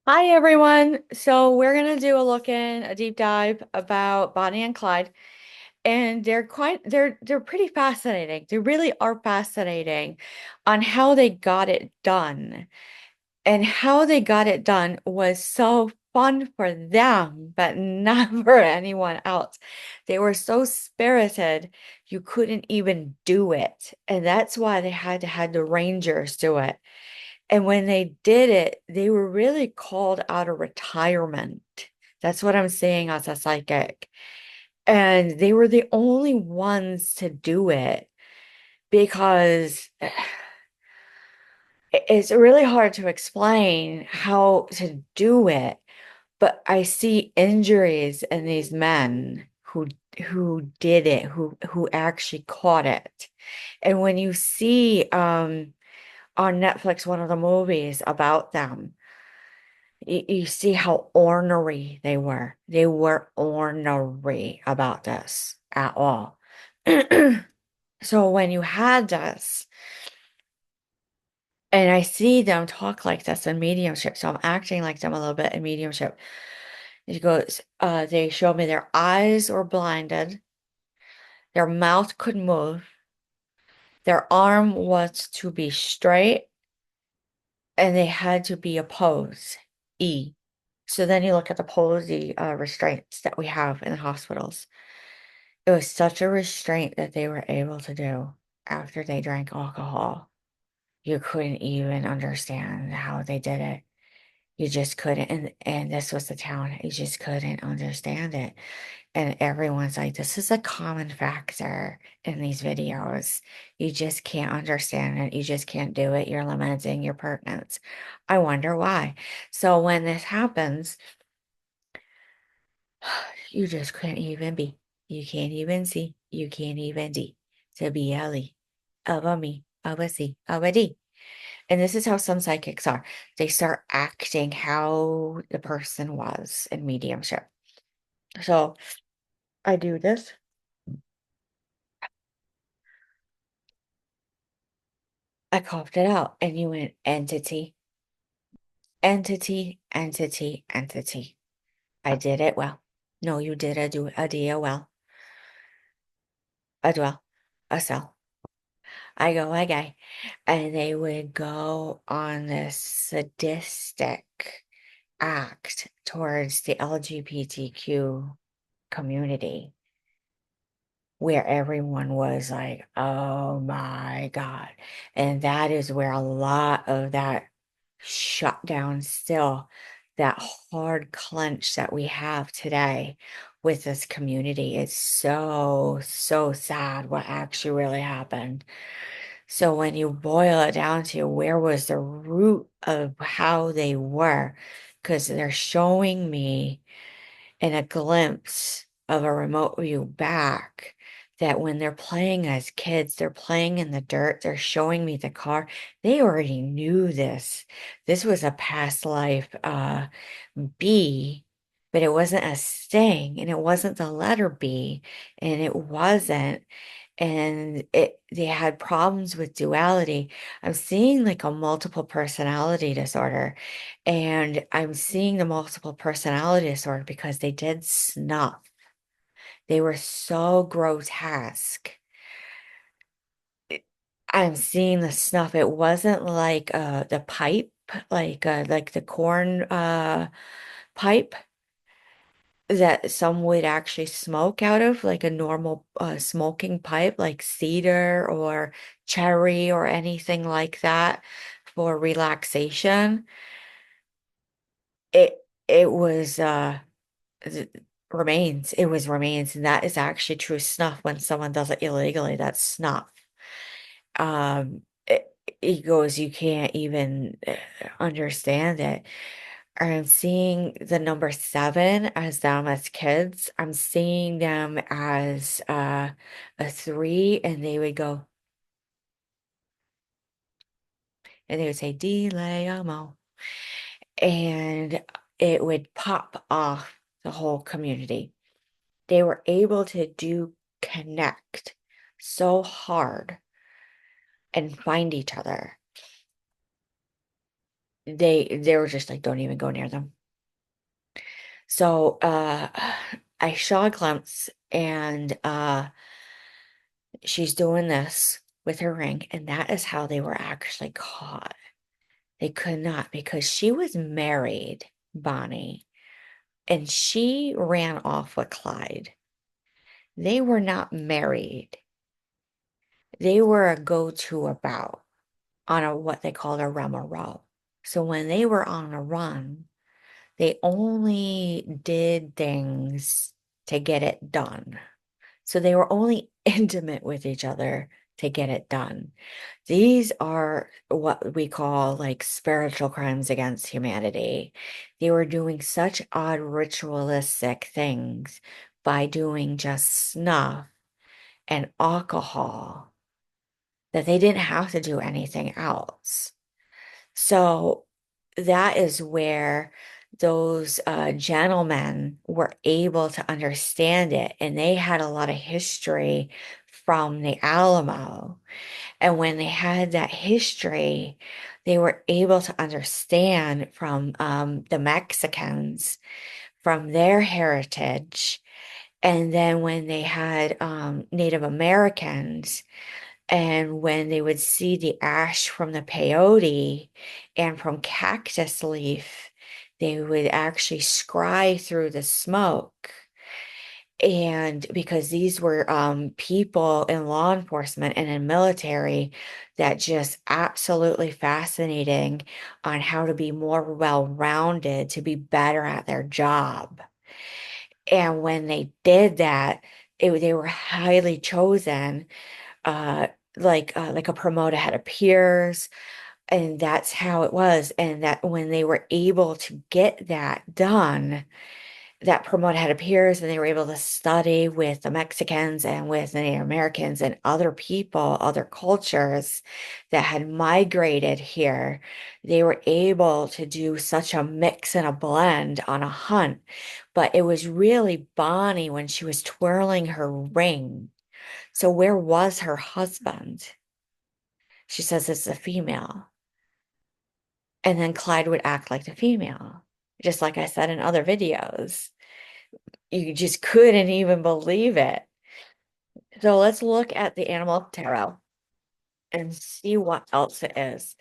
Hi everyone. So we're gonna do a deep dive about Bonnie and Clyde, and they're pretty fascinating. They really are fascinating on how they got it done. And how they got it done was so fun for them, but not for anyone else. They were so spirited, you couldn't even do it. And that's why they had to have the Rangers do it. And when they did it, they were really called out of retirement. That's what I'm saying as a psychic. And they were the only ones to do it because it's really hard to explain how to do it. But I see injuries in these men who did it, who actually caught it. And when you see on Netflix one of the movies about them, you see how ornery they were. They were ornery about this at all. So when you had this, and I see them talk like this in mediumship, so I'm acting like them a little bit in mediumship. It goes, they showed me their eyes were blinded, their mouth could move, their arm was to be straight, and they had to be a pose, E. So then you look at the pose, the restraints that we have in the hospitals. It was such a restraint that they were able to do after they drank alcohol. You couldn't even understand how they did it. You just couldn't. And this was the town. You just couldn't understand it. And everyone's like, this is a common factor in these videos. You just can't understand it. You just can't do it. You're lamenting your pertinence. I wonder why. So when this happens, you just couldn't even be. You can't even see. You can't even D. To be a Lee, of a me, of a C, of a D. And this is how some psychics are. They start acting how the person was in mediumship. So I do this. I coughed it out and you went entity, entity, entity, entity. I did it well. No, you did a deal well. A dwell, a cell. I go, okay. And they would go on this sadistic act towards the LGBTQ community where everyone was like, oh my God. And that is where a lot of that shut down still, that hard clench that we have today with this community. It's so, so sad what actually really happened. So when you boil it down to where was the root of how they were, because they're showing me in a glimpse of a remote view back that when they're playing as kids, they're playing in the dirt, they're showing me the car. They already knew this. This was a past life B, but it wasn't a sting and it wasn't the letter B and it wasn't and they had problems with duality. I'm seeing like a multiple personality disorder, and I'm seeing the multiple personality disorder because they did snuff. They were so grotesque. I'm seeing the snuff. It wasn't like the pipe, like the corn pipe that some would actually smoke out of, like a normal smoking pipe, like cedar or cherry or anything like that for relaxation. It was th- remains. It was remains, and that is actually true snuff when someone does it illegally. That's snuff. It, it goes, you can't even understand it. I'm seeing the number seven as them as kids. I'm seeing them as a three, and they would go and they would say Delayamo, and it would pop off the whole community. They were able to do connect so hard and find each other. they were just like, don't even go near them. So I saw a glimpse and she's doing this with her ring, and that is how they were actually caught. They could not because she was married, Bonnie, and she ran off with Clyde. They were not married. They were a go-to about on a what they called a run row. So when they were on a run, they only did things to get it done. So they were only intimate with each other to get it done. These are what we call like spiritual crimes against humanity. They were doing such odd ritualistic things by doing just snuff and alcohol that they didn't have to do anything else. So that is where those gentlemen were able to understand it, and they had a lot of history from the Alamo. And when they had that history, they were able to understand from the Mexicans, from their heritage. And then when they had Native Americans, and when they would see the ash from the peyote and from cactus leaf, they would actually scry through the smoke. And because these were people in law enforcement and in military that just absolutely fascinating on how to be more well-rounded, to be better at their job. And when they did that, they were highly chosen, uh, like a promoter had a peers, and that's how it was. And that when they were able to get that done, that promote had peers and they were able to study with the Mexicans and with the Native Americans and other people, other cultures that had migrated here. They were able to do such a mix and a blend on a hunt. But it was really Bonnie when she was twirling her ring. So where was her husband? She says it's a female. And then Clyde would act like the female, just like I said in other videos. You just couldn't even believe it. So let's look at the animal tarot and see what else it is.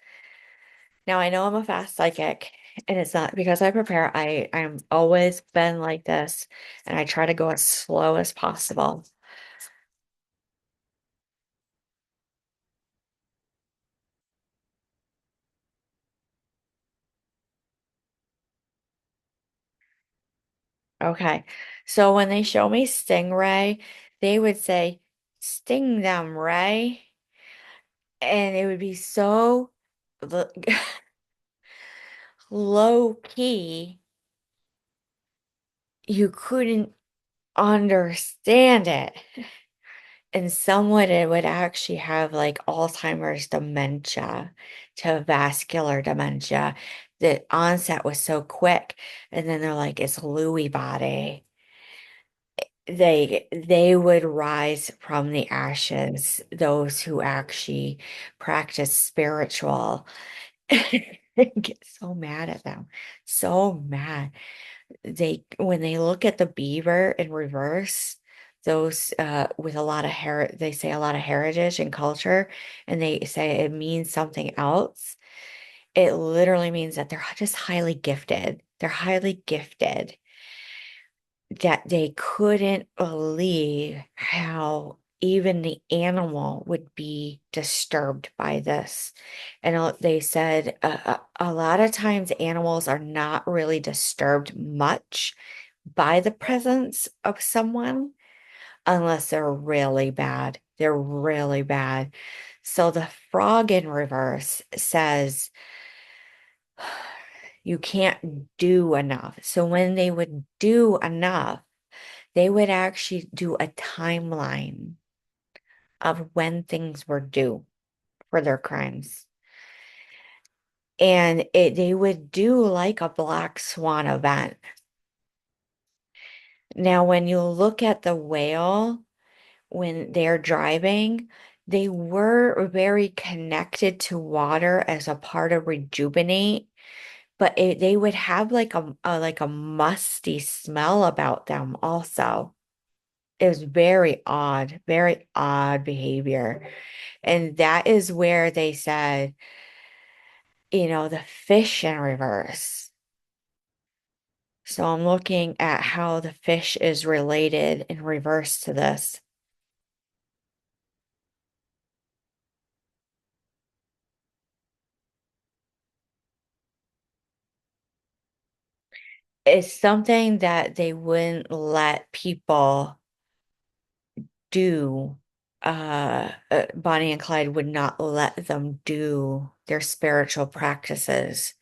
Now I know I'm a fast psychic, and it's not because I prepare. I'm always been like this, and I try to go as slow as possible. Okay. So when they show me stingray, they would say, "Sting them, Ray." And it would be so lo- low key, you couldn't understand it. And someone it would actually have like Alzheimer's dementia to vascular dementia. The onset was so quick. And then they're like, it's Lewy body. They would rise from the ashes, those who actually practice spiritual. I get so mad at them. So mad. They when they look at the beaver in reverse, those with a lot of they say a lot of heritage and culture, and they say it means something else. It literally means that they're just highly gifted. They're highly gifted, that they couldn't believe how even the animal would be disturbed by this. And they said a lot of times animals are not really disturbed much by the presence of someone unless they're really bad. They're really bad. So the frog in reverse says, you can't do enough. So when they would do enough, they would actually do a timeline of when things were due for their crimes. And they would do like a black swan event. Now, when you look at the whale when they're driving, they were very connected to water as a part of rejuvenate, but they would have like a musty smell about them also. It was very odd behavior. And that is where they said, the fish in reverse. So I'm looking at how the fish is related in reverse to this. It's something that they wouldn't let people do. Bonnie and Clyde would not let them do their spiritual practices.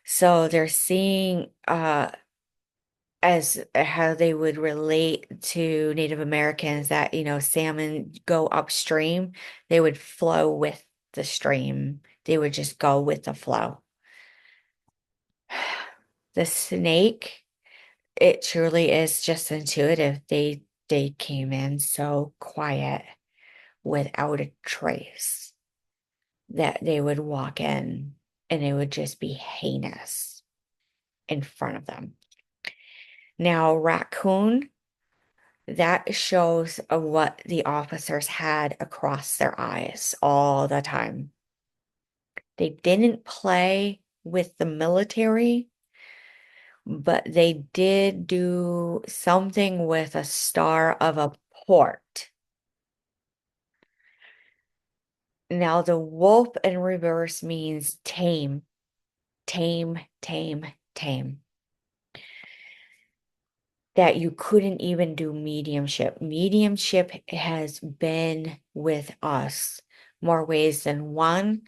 So they're seeing as how they would relate to Native Americans that, salmon go upstream, they would flow with the stream. They would just go with the flow. The snake, it truly is just intuitive. They came in so quiet without a trace that they would walk in and it would just be heinous in front of them. Now, raccoon, that shows what the officers had across their eyes all the time. They didn't play with the military, but they did do something with a star of a port. Now, the wolf in reverse means tame, tame, tame, tame. That you couldn't even do mediumship. Mediumship has been with us more ways than one.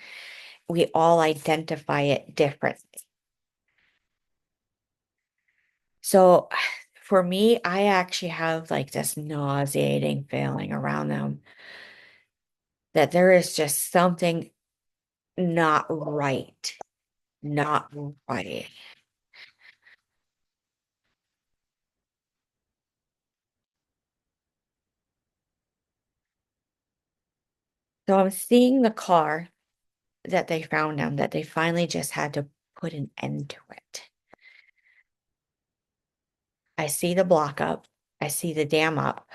We all identify it differently. So for me, I actually have like this nauseating feeling around them that there is just something not right, not right. So I'm seeing the car that they found them, that they finally just had to put an end to it. I see the block up. I see the dam up.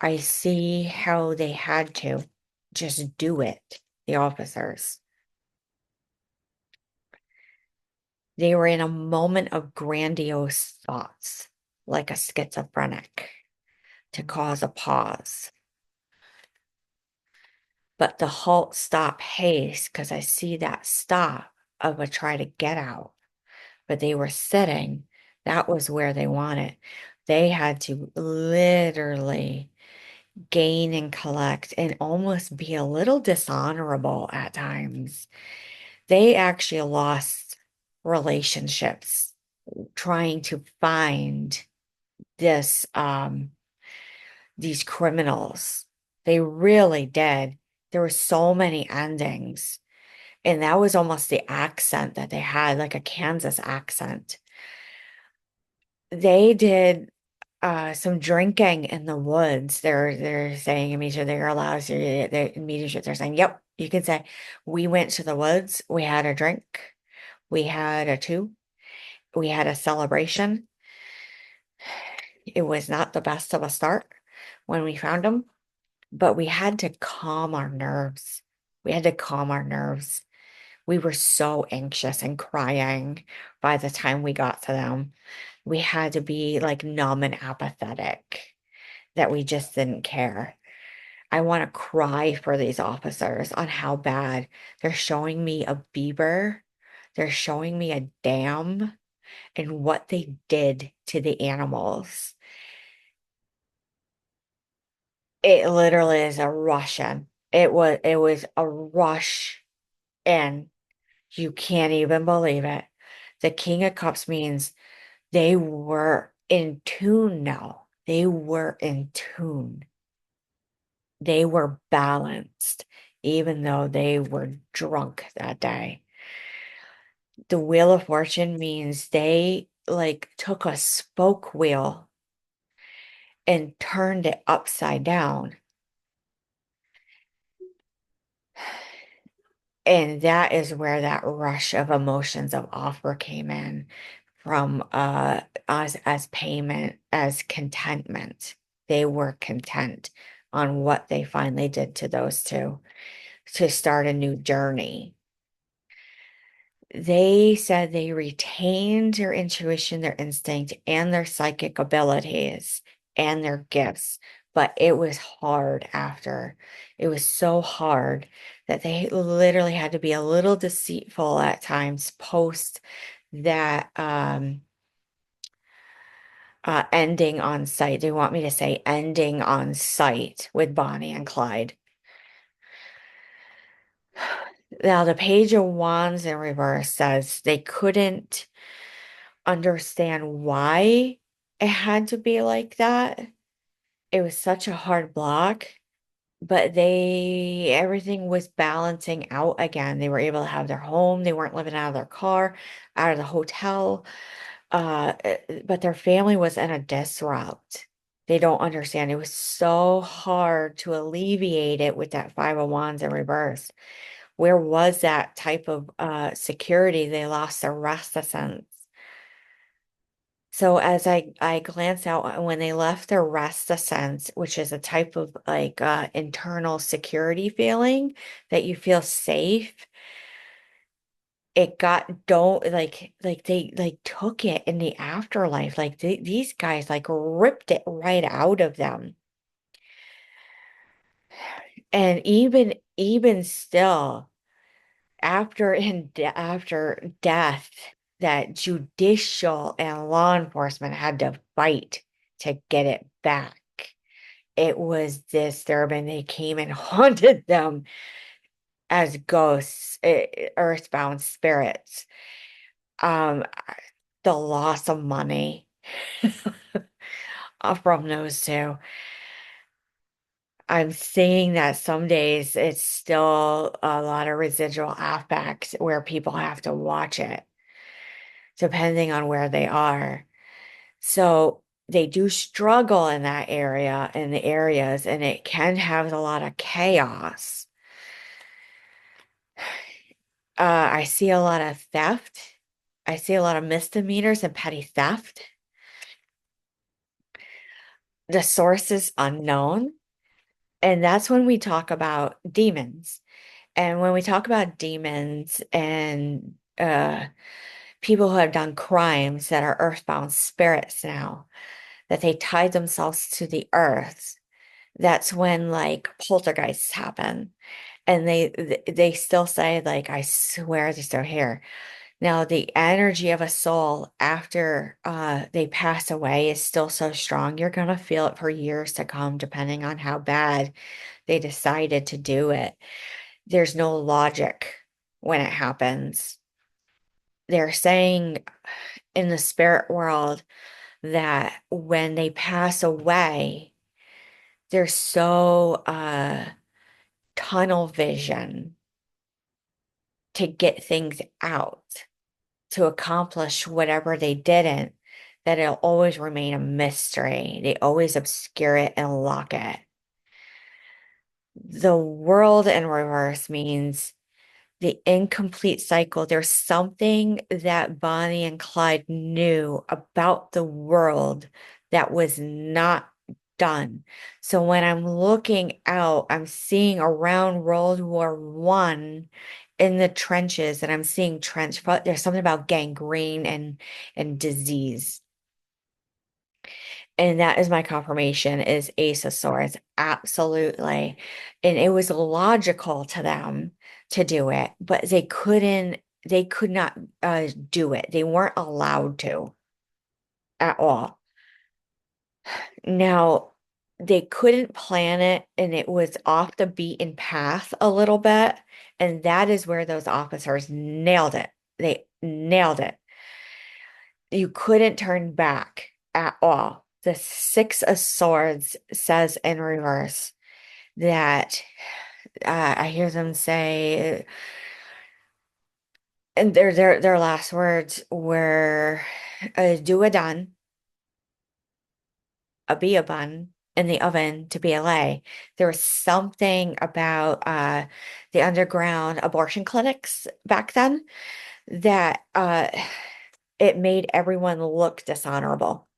I see how they had to just do it, the officers. They were in a moment of grandiose thoughts, like a schizophrenic, to cause a pause. But the halt, stop, haste, because I see that stop of a try to get out. But they were sitting. That was where they wanted. They had to literally gain and collect and almost be a little dishonorable at times. They actually lost relationships trying to find this these criminals. They really did. There were so many endings. And that was almost the accent that they had, like a Kansas accent. They did some drinking in the woods. They're saying immediately they're allowed to they immediately they're saying, yep, you can say we went to the woods, we had a drink, we had a two, we had a celebration. It was not the best of a start when we found them, but we had to calm our nerves. We had to calm our nerves. We were so anxious and crying by the time we got to them. We had to be like numb and apathetic that we just didn't care. I want to cry for these officers on how bad they're showing me a beaver. They're showing me a dam and what they did to the animals. It literally is a Russian. It was a rush and you can't even believe it. The King of Cups means they were in tune now. They were in tune. They were balanced, even though they were drunk that day. The Wheel of Fortune means they like took a spoke wheel and turned it upside down. And that is where that rush of emotions of offer came in from us as payment, as contentment. They were content on what they finally did to those two to start a new journey. They said they retained their intuition, their instinct, and their psychic abilities and their gifts, but it was hard after. It was so hard that they literally had to be a little deceitful at times post that ending on site. They want me to say ending on site with Bonnie and Clyde. Now, the Page of Wands in reverse says they couldn't understand why it had to be like that. It was such a hard block, but everything was balancing out again. They were able to have their home. They weren't living out of their car, out of the hotel. But their family was in a disrupt. They don't understand. It was so hard to alleviate it with that Five of Wands in reverse. Where was that type of security? They lost their reticence. So as I glance out when they left their rest ascents, which is a type of like internal security feeling that you feel safe, it got don't like they like took it in the afterlife. Like these guys like ripped it right out of them. And even still, after death, that judicial and law enforcement had to fight to get it back. It was disturbing. They came and haunted them as ghosts, earthbound spirits. Um, the loss of money from those two. I'm seeing that some days it's still a lot of residual affects where people have to watch it, depending on where they are. So they do struggle in that area, in the areas, and it can have a lot of chaos. I see a lot of theft. I see a lot of misdemeanors and petty theft. The source is unknown. And that's when we talk about demons. And when we talk about demons and people who have done crimes that are earthbound spirits now, that they tied themselves to the earth, that's when like poltergeists happen. And they still say, like, I swear they're still here. Now, the energy of a soul after they pass away is still so strong. You're gonna feel it for years to come, depending on how bad they decided to do it. There's no logic when it happens. They're saying in the spirit world that when they pass away, they're so tunnel vision to get things out, to accomplish whatever they didn't, that it'll always remain a mystery. They always obscure it and lock it. The world in reverse means the incomplete cycle. There's something that Bonnie and Clyde knew about the world that was not done. So when I'm looking out, I'm seeing around World War I in the trenches, and I'm seeing there's something about gangrene and disease. And that is my confirmation is Ace of Swords. Absolutely. And it was logical to them to do it, but they could not do it. They weren't allowed to at all. Now, they couldn't plan it, and it was off the beaten path a little bit. And that is where those officers nailed it. They nailed it. You couldn't turn back at all. The Six of Swords says in reverse that I hear them say, and their last words were, "Do a done, a be a bun." in the oven to BLA. There was something about the underground abortion clinics back then that it made everyone look dishonorable.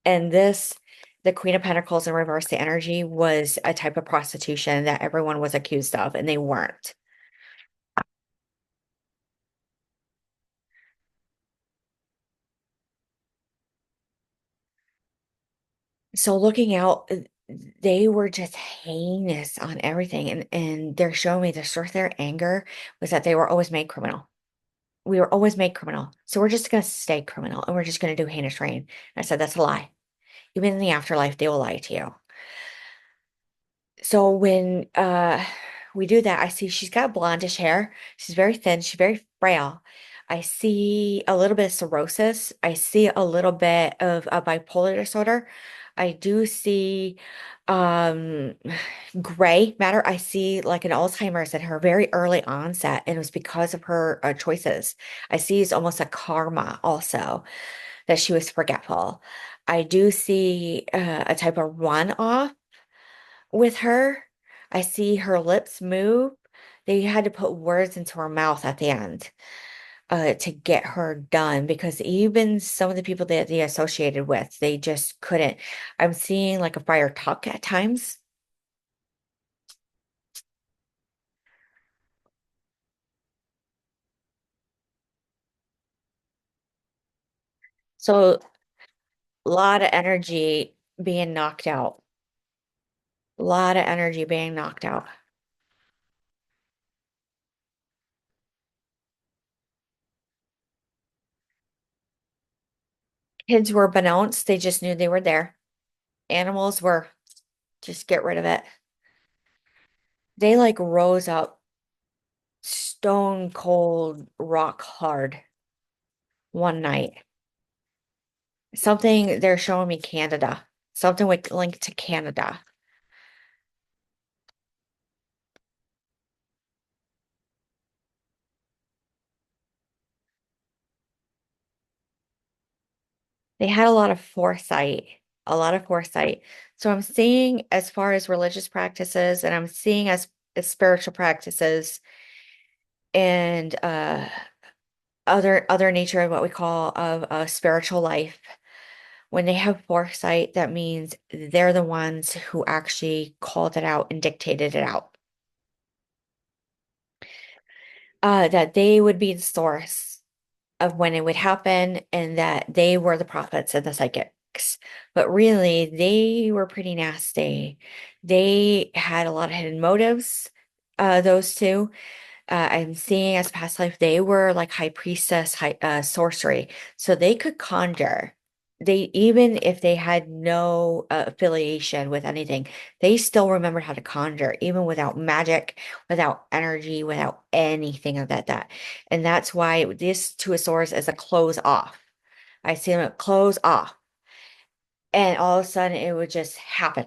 And this, the Queen of Pentacles in reverse, the energy was a type of prostitution that everyone was accused of, and they weren't. So looking out, they were just heinous on everything. And they're showing me the source of their anger was that they were always made criminal. We were always made criminal. So we're just going to stay criminal and we're just going to do heinous rain. I said, that's a lie. Even in the afterlife, they will lie to you. So when we do that, I see she's got blondish hair. She's very thin. She's very frail. I see a little bit of cirrhosis. I see a little bit of a bipolar disorder. I do see um gray matter. I see like an Alzheimer's in her very early onset, and it was because of her choices. I see it's almost a karma also that she was forgetful. I do see a type of runoff with her. I see her lips move. They had to put words into her mouth at the end to get her done because even some of the people that they associated with, they just couldn't. I'm seeing like a fire tuck at times. So a lot of energy being knocked out. A lot of energy being knocked out. Kids were beknownst. They just knew they were there. Animals were just get rid of it. They like rose up stone cold, rock hard one night. Something they're showing me Canada. Something with link to Canada. They had a lot of foresight, a lot of foresight. So I'm seeing as far as religious practices, and I'm seeing as spiritual practices and other nature of what we call of a spiritual life. When they have foresight, that means they're the ones who actually called it out and dictated it out. That they would be the source of when it would happen and that they were the prophets and the psychics. But really, they were pretty nasty. They had a lot of hidden motives, those two. I'm seeing as past life, they were like high priestess, sorcery. So they could conjure. They, even if they had no affiliation with anything, they still remembered how to conjure, even without magic, without energy, without anything of that. And that's why this Two of Swords is a close off. I see them close off, and all of a sudden it would just happen.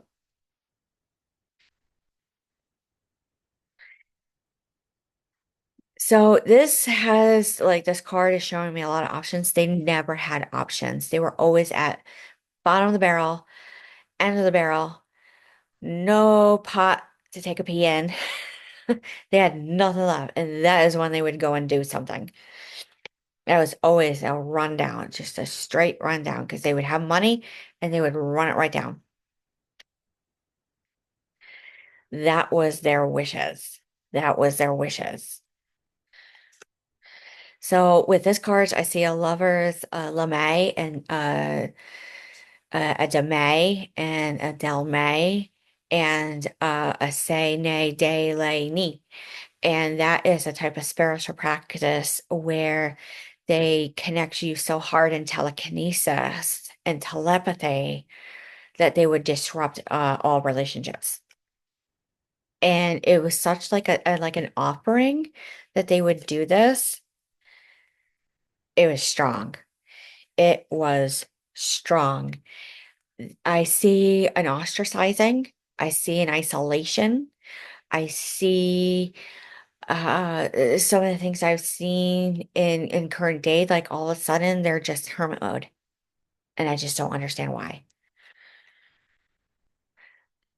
So this has like this card is showing me a lot of options. They never had options. They were always at bottom of the barrel, end of the barrel, no pot to take a pee in. They had nothing left. And that is when they would go and do something. That was always a rundown, just a straight rundown, because they would have money and they would run it right down. That was their wishes. That was their wishes. So with this card, I see a lover's lame and a Deme and a Delme and a Say Nay De Lay Ni. And that is a type of spiritual practice where they connect you so hard in telekinesis and telepathy that they would disrupt all relationships. And it was such like a like an offering that they would do this. It was strong. It was strong. I see an ostracizing. I see an isolation. I see some of the things I've seen in current day, like all of a sudden they're just hermit mode. And I just don't understand why.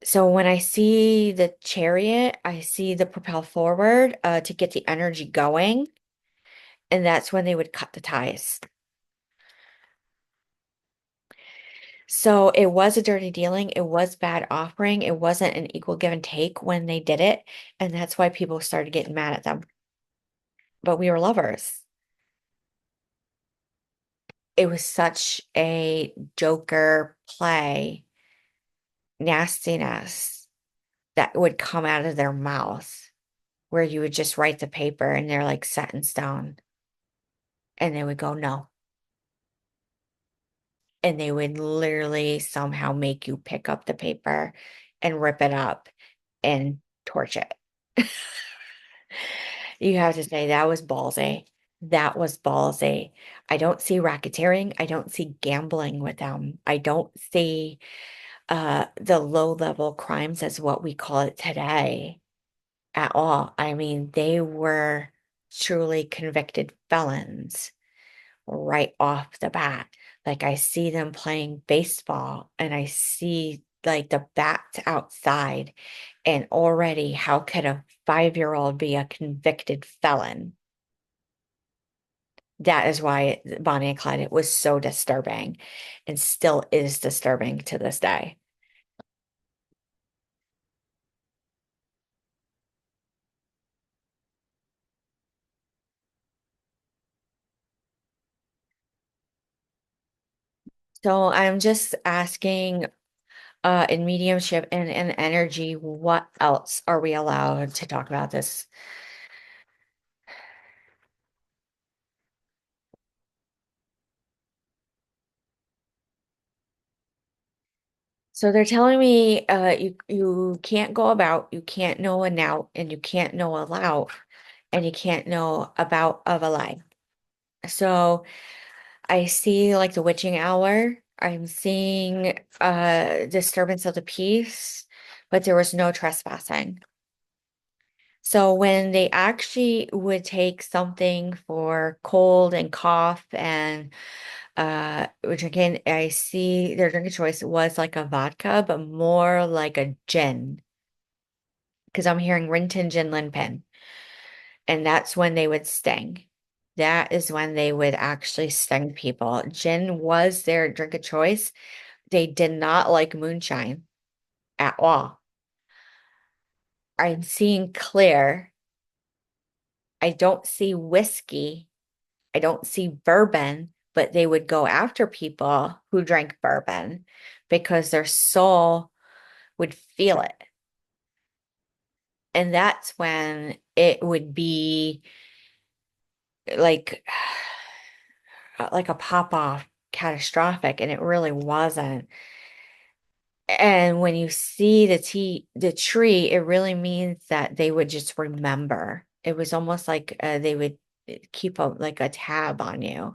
So when I see the chariot, I see the propel forward to get the energy going, and that's when they would cut the ties. So it was a dirty dealing. It was bad offering. It wasn't an equal give and take when they did it, and that's why people started getting mad at them. But we were lovers. It was such a Joker play nastiness that would come out of their mouth, where you would just write the paper and they're like set in stone, and they would go, no. And they would literally somehow make you pick up the paper and rip it up and torch it. You have to say that was ballsy. That was ballsy. I don't see racketeering. I don't see gambling with them. I don't see the low level crimes as what we call it today at all. I mean, they were truly convicted felons right off the bat. Like I see them playing baseball and I see like the bats outside, and already how could a 5-year-old be a convicted felon? That is why Bonnie and Clyde, it was so disturbing and still is disturbing to this day. So I'm just asking in mediumship and in energy, what else are we allowed to talk about this? So they're telling me you can't go about, you can't know a now, and you can't know a lout, and you can't know about of a lie. So I see like the witching hour. I'm seeing disturbance of the peace, but there was no trespassing. So when they actually would take something for cold and cough and we're drinking, I see their drinking choice was like a vodka, but more like a gin. Because I'm hearing Rinton Gin Linpin. And that's when they would sting. That is when they would actually sting people. Gin was their drink of choice. They did not like moonshine at all. I'm seeing clear. I don't see whiskey. I don't see bourbon, but they would go after people who drank bourbon because their soul would feel it. And that's when it would be like like a pop off catastrophic, and it really wasn't. And when you see the tree, it really means that they would just remember. It was almost like they would keep a like a tab on you.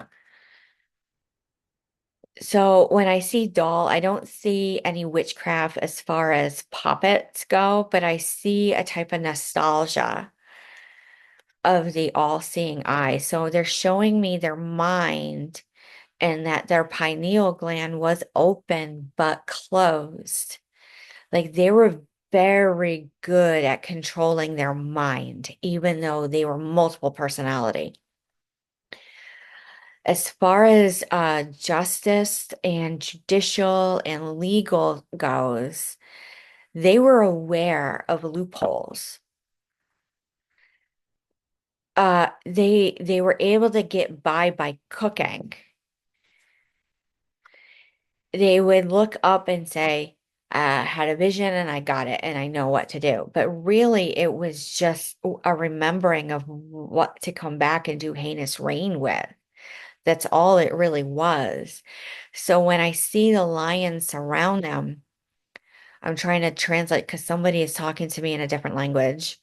So when I see doll, I don't see any witchcraft as far as puppets go, but I see a type of nostalgia of the all-seeing eye. So they're showing me their mind and that their pineal gland was open but closed. Like they were very good at controlling their mind, even though they were multiple personality. As far as justice and judicial and legal goes, they were aware of loopholes. They were able to get by cooking. They would look up and say, I had a vision and I got it and I know what to do. But really, it was just a remembering of what to come back and do heinous rain with. That's all it really was. So when I see the lions surround them, I'm trying to translate because somebody is talking to me in a different language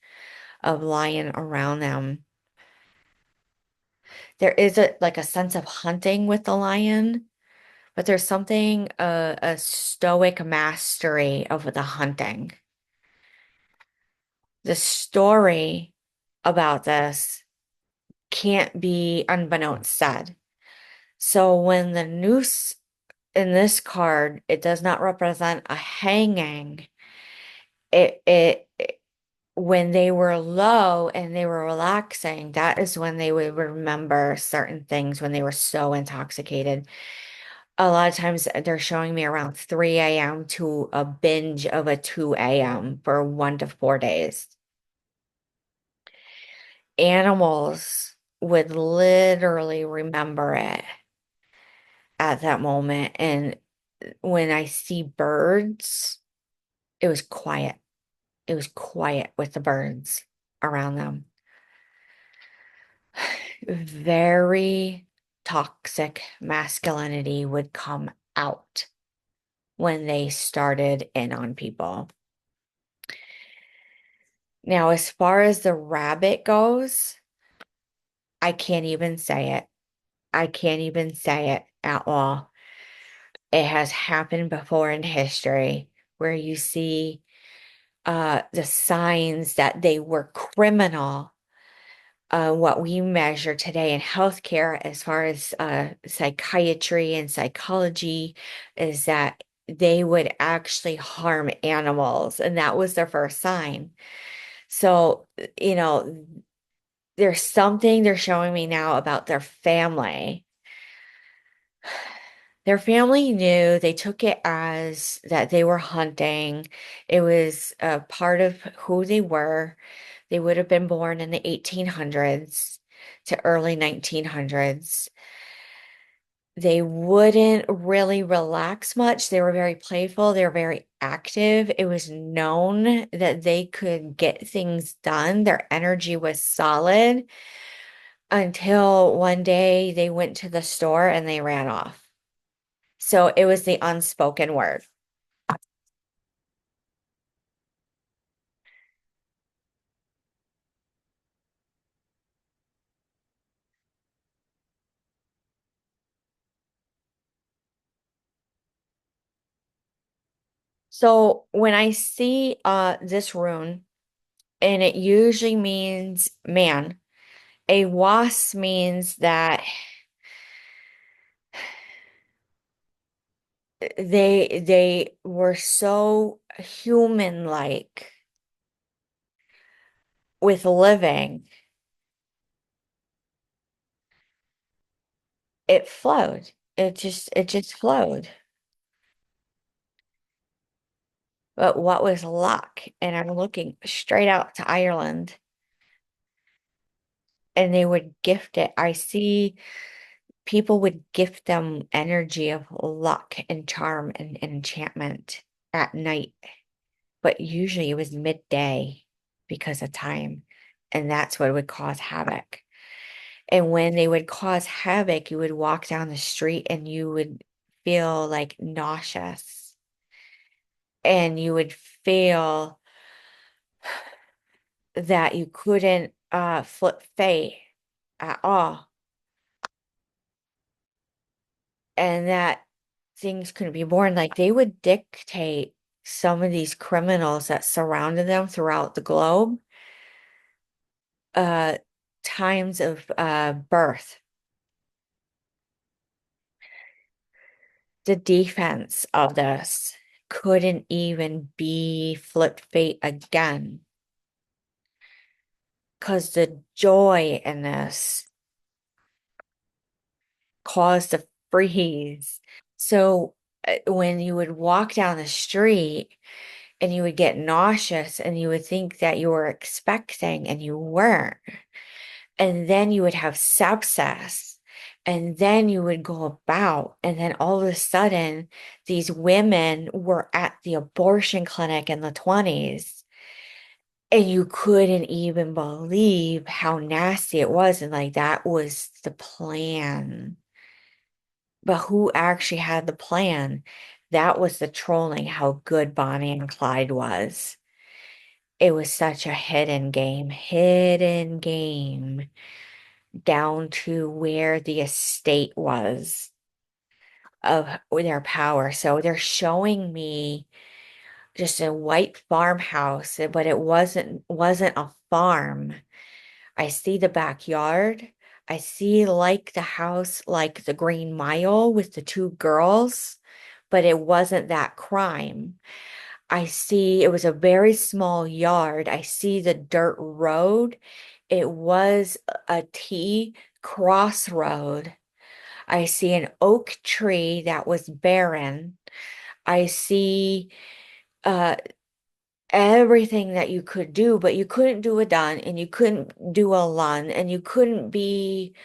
of lion around them. There is a like a sense of hunting with the lion, but there's something a stoic mastery of the hunting. The story about this can't be unbeknownst said. So when the noose in this card, it does not represent a hanging. it when they were low and they were relaxing, that is when they would remember certain things when they were so intoxicated. A lot of times they're showing me around 3 a.m. to a binge of a 2 a.m. for 1 to 4 days. Animals would literally remember it at that moment. And when I see birds, it was quiet. It was quiet with the birds around them. Very toxic masculinity would come out when they started in on people. Now, as far as the rabbit goes, I can't even say it. I can't even say it at all. It has happened before in history where you see the signs that they were criminal. What we measure today in healthcare, as far as psychiatry and psychology, is that they would actually harm animals, and that was their first sign. So, you know, there's something they're showing me now about their family. Their family knew, they took it as that they were hunting. It was a part of who they were. They would have been born in the 1800s to early 1900s. They wouldn't really relax much. They were very playful. They were very active. It was known that they could get things done. Their energy was solid until one day they went to the store and they ran off. So it was the unspoken word. So when I see this rune, and it usually means man, a wasp means that they were so human-like with living. It flowed. It just flowed. But what was luck? And I'm looking straight out to Ireland, and they would gift it. I see people would gift them energy of luck and charm and enchantment at night, but usually it was midday because of time, and that's what would cause havoc. And when they would cause havoc, you would walk down the street and you would feel like nauseous, and you would feel that you couldn't flip fate at all, and that things couldn't be born. Like they would dictate some of these criminals that surrounded them throughout the globe, uh, times of birth. The defense of this couldn't even be flip fate again because the joy in this caused a freeze. So when you would walk down the street and you would get nauseous and you would think that you were expecting and you weren't, and then you would have sepsis. And then you would go about, and then all of a sudden, these women were at the abortion clinic in the 20s, and you couldn't even believe how nasty it was. And like that was the plan. But who actually had the plan? That was the trolling, how good Bonnie and Clyde was. It was such a hidden game, down to where the estate was of their power. So they're showing me just a white farmhouse, but it wasn't a farm. I see the backyard. I see like the house, like the Green Mile with the two girls, but it wasn't that crime. I see it was a very small yard. I see the dirt road. It was a T crossroad. I see an oak tree that was barren. I see uh everything that you could do, but you couldn't do a done and you couldn't do a lun and you couldn't be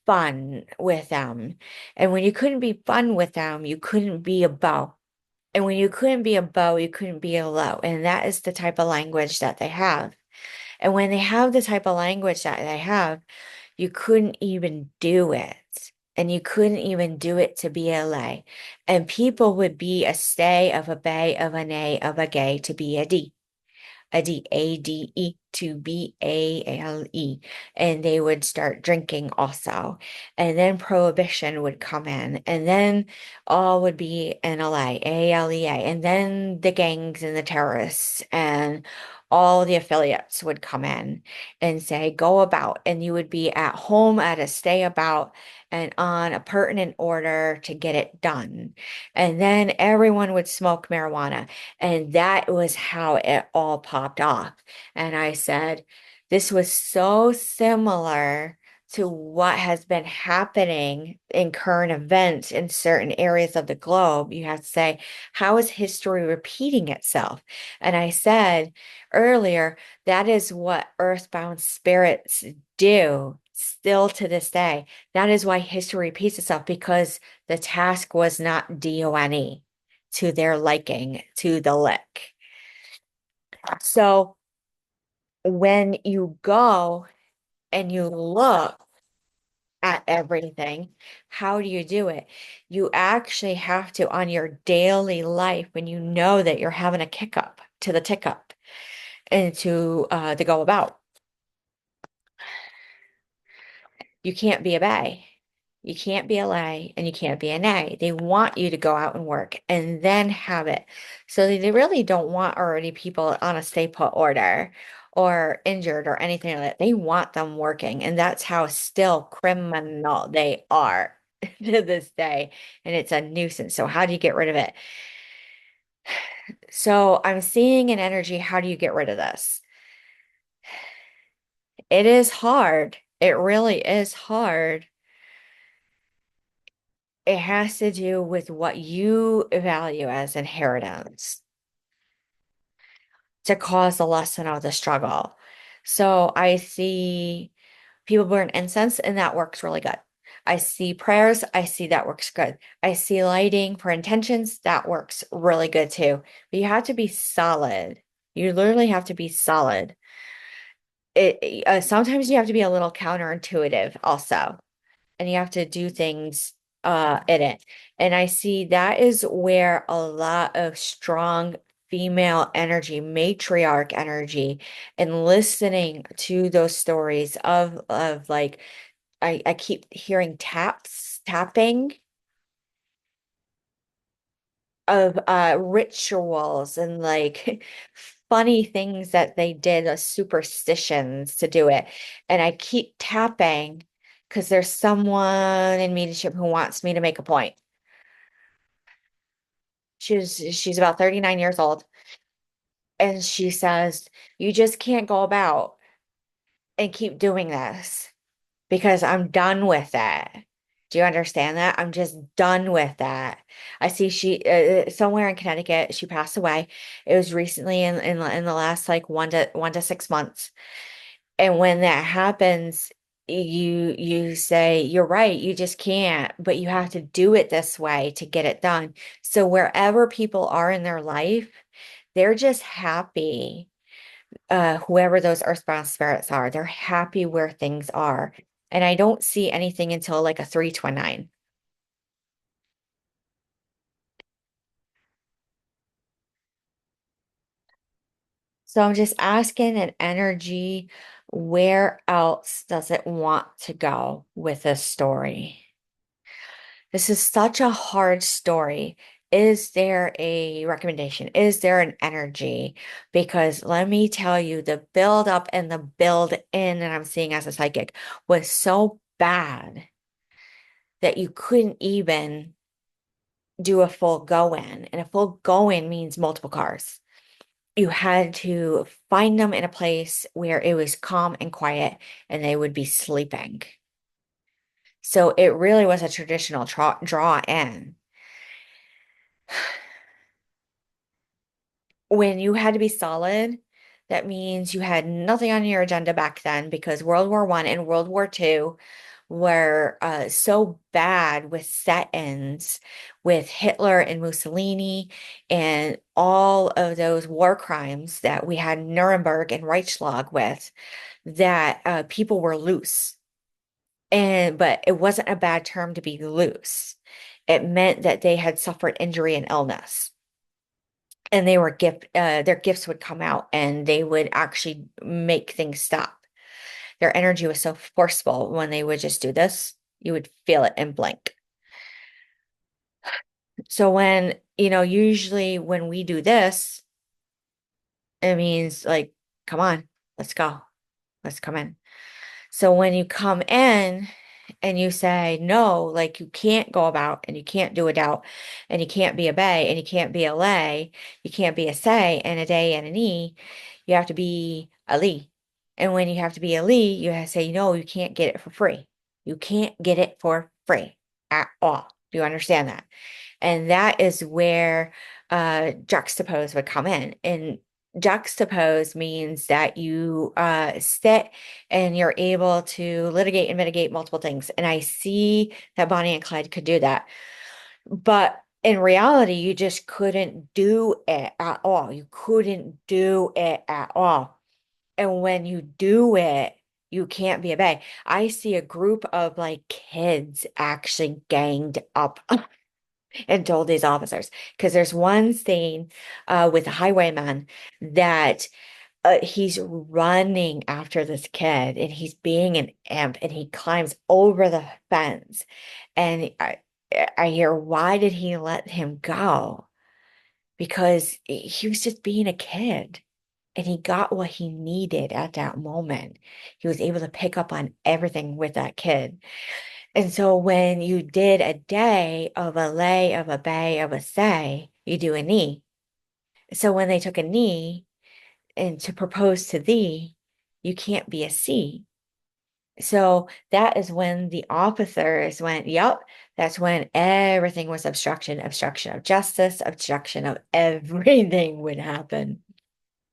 fun with them. And when you couldn't be fun with them, you couldn't be a bow. And when you couldn't be a bow, you couldn't be a low. And that is the type of language that they have. And when they have the type of language that they have, you couldn't even do it. And you couldn't even do it to be a lay. And people would be a stay of a bay of an a of a gay to be a D a D-A-D-E to B-A-L-E. And they would start drinking also. And then prohibition would come in. And then all would be NLA, A-L-E-A. And then the gangs and the terrorists and all the affiliates would come in and say, go about. And you would be at home at a stay about and on a pertinent order to get it done. And then everyone would smoke marijuana. And that was how it all popped off. And I said, this was so similar to what has been happening in current events in certain areas of the globe. You have to say, how is history repeating itself? And I said earlier, that is what earthbound spirits do still to this day. That is why history repeats itself because the task was not DONE to their liking, to the lick. So when you go and you look at everything, how do you do it? You actually have to, on your daily life, when you know that you're having a kick up to the tick up and to go about. You can't be a bay. You can't be a lay and you can't be an A. They want you to go out and work and then have it. So they really don't want already people on a stay put order or injured or anything like that. They want them working. And that's how still criminal they are to this day. And it's a nuisance. So how do you get rid of it? So I'm seeing an energy. How do you get rid of this? It is hard. It really is hard. It has to do with what you value as inheritance to cause the lesson of the struggle. So I see people burn incense, and that works really good. I see prayers, I see that works good. I see lighting for intentions, that works really good too. But you have to be solid. You literally have to be solid. Sometimes you have to be a little counterintuitive also, and you have to do things in it. And I see that is where a lot of strong female energy, matriarch energy, and listening to those stories of like I keep hearing tapping of rituals and like funny things that they did, superstitions to do it. And I keep tapping because there's someone in mediumship who wants me to make a point. She's about 39 years old. And she says, you just can't go about and keep doing this because I'm done with that. Do you understand that? I'm just done with that. I see she somewhere in Connecticut, she passed away. It was recently in the last like 1 to 6 months. And when that happens, you say, you're right, you just can't, but you have to do it this way to get it done. So wherever people are in their life, they're just happy. Whoever those earthbound spirits are, they're happy where things are. And I don't see anything until like a 329. So I'm just asking an energy, where else does it want to go with this story? This is such a hard story. Is there a recommendation? Is there an energy? Because let me tell you, the build up and the build in that I'm seeing as a psychic was so bad that you couldn't even do a full go in, and a full go in means multiple cars. You had to find them in a place where it was calm and quiet and they would be sleeping. So it really was a traditional draw in. When you had to be solid, that means you had nothing on your agenda back then because World War One and World War Two were so bad with set-ins with Hitler and Mussolini and all of those war crimes that we had Nuremberg and Reichslag with that people were loose. And but it wasn't a bad term to be loose. It meant that they had suffered injury and illness. And they were their gifts would come out and they would actually make things stop. Their energy was so forceful when they would just do this, you would feel it and blink. So when, usually when we do this, it means like, come on, let's go. Let's come in. So when you come in and you say no, like you can't go about and you can't do a doubt and you can't be a bay and you can't be a lay, you can't be a say and a day and an e, you have to be a lee. And when you have to be a lee, you have to say no, you can't get it for free. You can't get it for free at all. Do you understand that? And that is where juxtapose would come in. And juxtapose means that you sit and you're able to litigate and mitigate multiple things. And I see that Bonnie and Clyde could do that. But in reality, you just couldn't do it at all. You couldn't do it at all. And when you do it, you can't be a bae. I see a group of like kids actually ganged up and told these officers because there's one scene with a highwayman that he's running after this kid and he's being an imp and he climbs over the fence and I hear, why did he let him go? Because he was just being a kid and he got what he needed at that moment. He was able to pick up on everything with that kid. And so when you did a day of a lay, of a bay, of a say, you do a knee. So when they took a knee and to propose to thee, you can't be a C. So that is when the officers went, yep, that's when everything was obstruction, obstruction of justice, obstruction of everything would happen.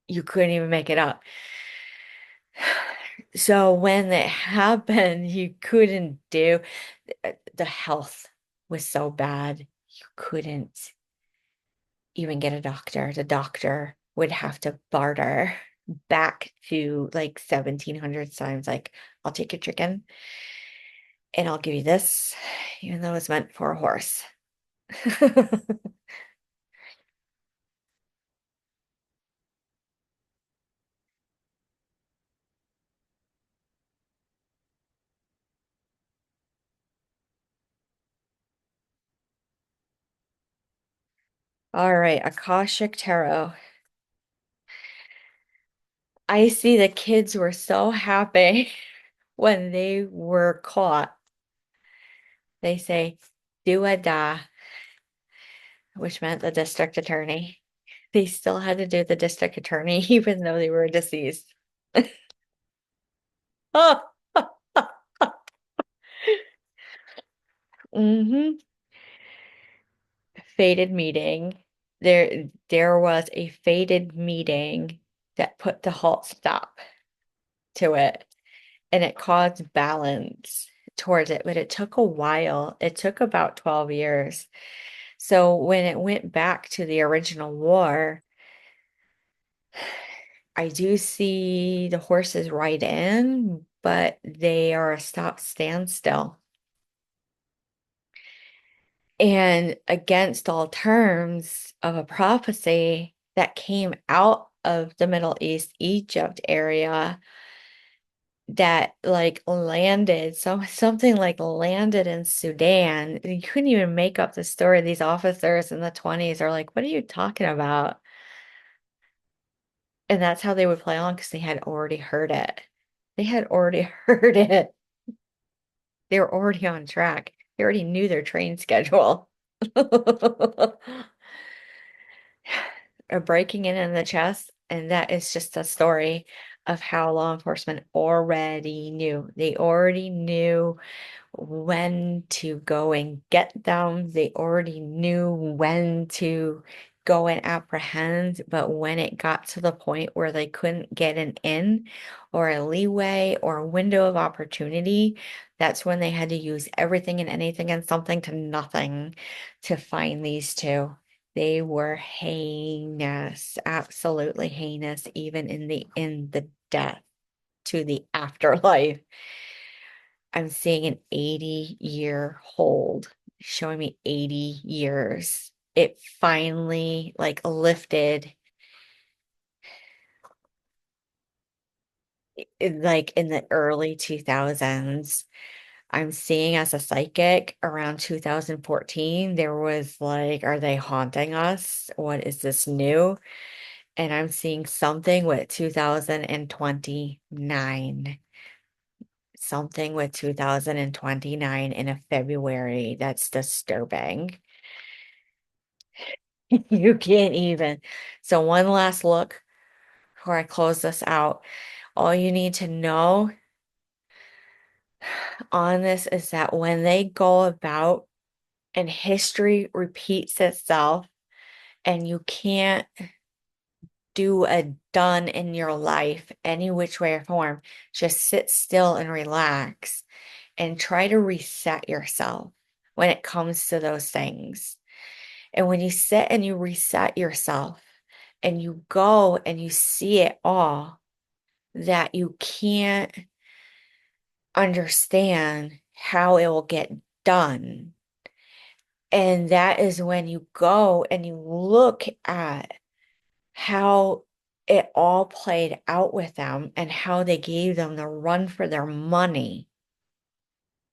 You couldn't even make it up. So when it happened, you couldn't do the health was so bad, you couldn't even get a doctor. The doctor would have to barter back to like 1700 times, like, I'll take your chicken and I'll give you this, even though it's meant for a horse. All right, Akashic Tarot. I see the kids were so happy when they were caught. They say, do a da, which meant the district attorney. They still had to do the district attorney, even though they were deceased. Oh, hmm. Fated meeting. There was a fated meeting that put the halt stop to it, and it caused balance towards it, but it took a while. It took about 12 years. So when it went back to the original war, I do see the horses right in, but they are a stop standstill. And against all terms of a prophecy that came out of the Middle East, Egypt area that like landed, something like landed in Sudan. You couldn't even make up the story. These officers in the 20s are like, what are you talking about? And that's how they would play along because they had already heard it. They had already heard it. They were already on track. They already knew their train schedule. Or breaking in the chest. And that is just a story of how law enforcement already knew. They already knew when to go and get them. They already knew when to go and apprehend, but when it got to the point where they couldn't get an in or a leeway or a window of opportunity, that's when they had to use everything and anything and something to nothing to find these two. They were heinous, absolutely heinous, even in the death to the afterlife. I'm seeing an 80-year hold, showing me 80 years. It finally like lifted like in the early 2000s. I'm seeing as a psychic around 2014, there was like, are they haunting us? What is this new? And I'm seeing something with 2029. Something with 2029 in a February. That's disturbing. You can't even. So one last look before I close this out. All you need to know on this is that when they go about and history repeats itself and you can't do a done in your life any which way or form, just sit still and relax and try to reset yourself when it comes to those things. And when you sit and you reset yourself and you go and you see it all, that you can't understand how it will get done. And that is when you go and you look at how it all played out with them and how they gave them the run for their money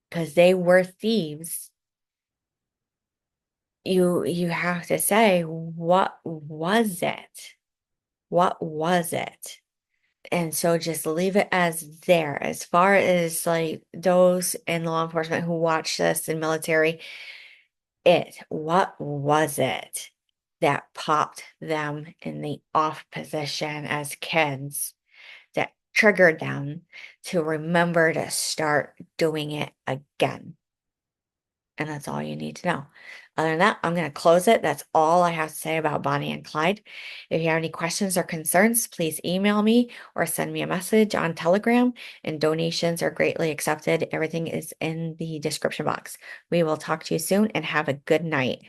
because they were thieves. You have to say, what was it? What was it? And so just leave it as there. As far as like those in law enforcement who watch this in military, what was it that popped them in the off position as kids that triggered them to remember to start doing it again? And that's all you need to know. Other than that, I'm going to close it. That's all I have to say about Bonnie and Clyde. If you have any questions or concerns, please email me or send me a message on Telegram, and donations are greatly accepted. Everything is in the description box. We will talk to you soon and have a good night.